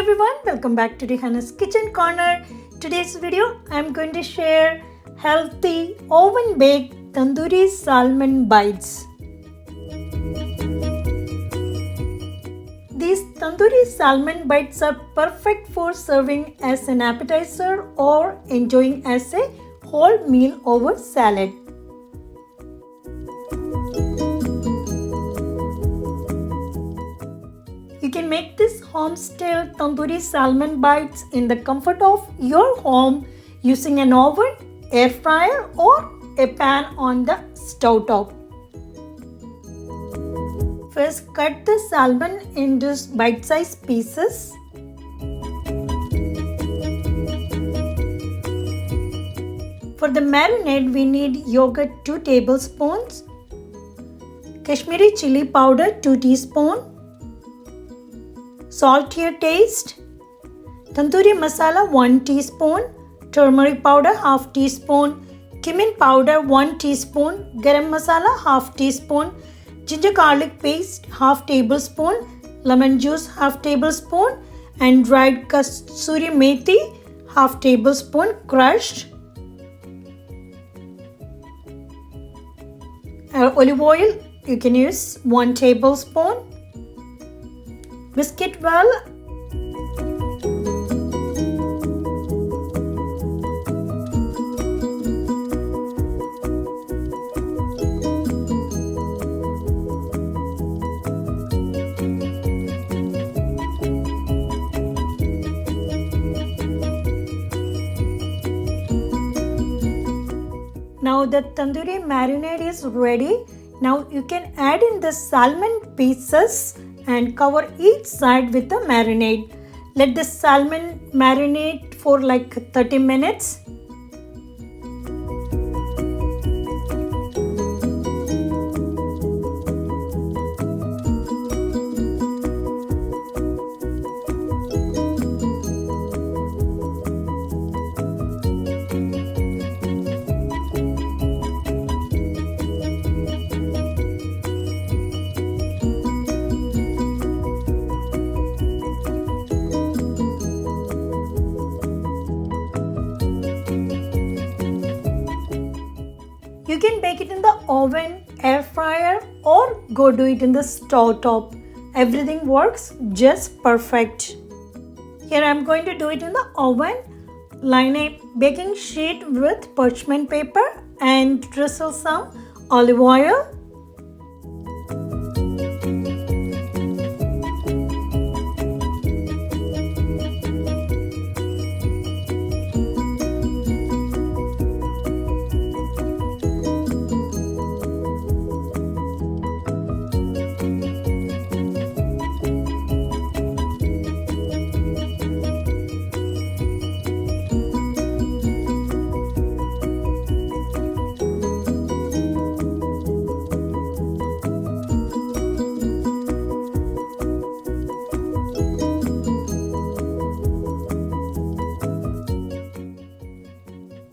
everyone, welcome back to Rihanna's Kitchen Corner. Today's video I am going to share healthy oven baked tandoori salmon bites. These tandoori salmon bites are perfect for serving as an appetizer or enjoying as a whole meal over salad. You can make this home-style tandoori salmon bites in the comfort of your home using an oven, air fryer or a pan on the stovetop. First, cut the salmon into bite-sized pieces. For the marinade, we need yogurt 2 tablespoons, Kashmiri chili powder 2 teaspoons, salt to your taste, tandoori masala 1 teaspoon, turmeric powder half teaspoon, cumin powder 1 teaspoon, garam masala half teaspoon, ginger garlic paste half tablespoon, lemon juice half tablespoon, and dried kasuri methi half tablespoon crushed. Olive oil you can use 1 tablespoon. Whisk it well. Now the tandoori marinade is ready. Now you can add in the salmon pieces and cover each side with the marinade. Let the salmon marinate for like 30 minutes. You can bake it in the oven, air fryer or go do it in the stove top. Everything works just perfect. Here I am going to do it in the oven. Line a baking sheet with parchment paper and drizzle some olive oil.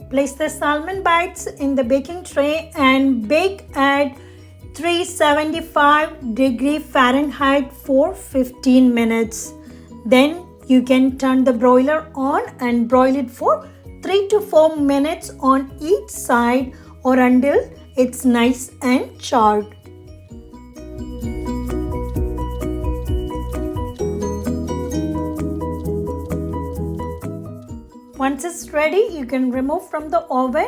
Place the salmon bites in the baking tray and bake at 375 Fahrenheit for 15 minutes. Then you can turn the broiler on and broil it for 3 to 4 minutes on each side or until it's nice and charred. Once it's ready, you can remove from the oven.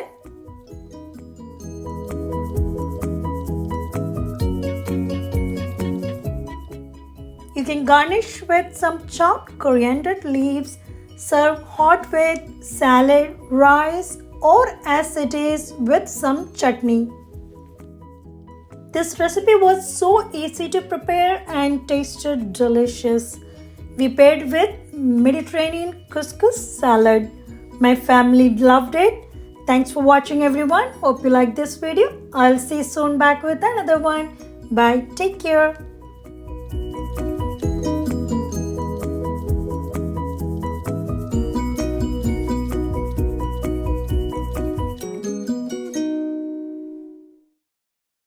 You can garnish with some chopped coriander leaves. Serve hot with salad, rice, or as it is with some chutney. This recipe was so easy to prepare and tasted delicious. We paired with Mediterranean couscous salad. My family loved it. Thanks for watching everyone. Hope you like this video. I'll see you soon back with another one. Bye. Take care.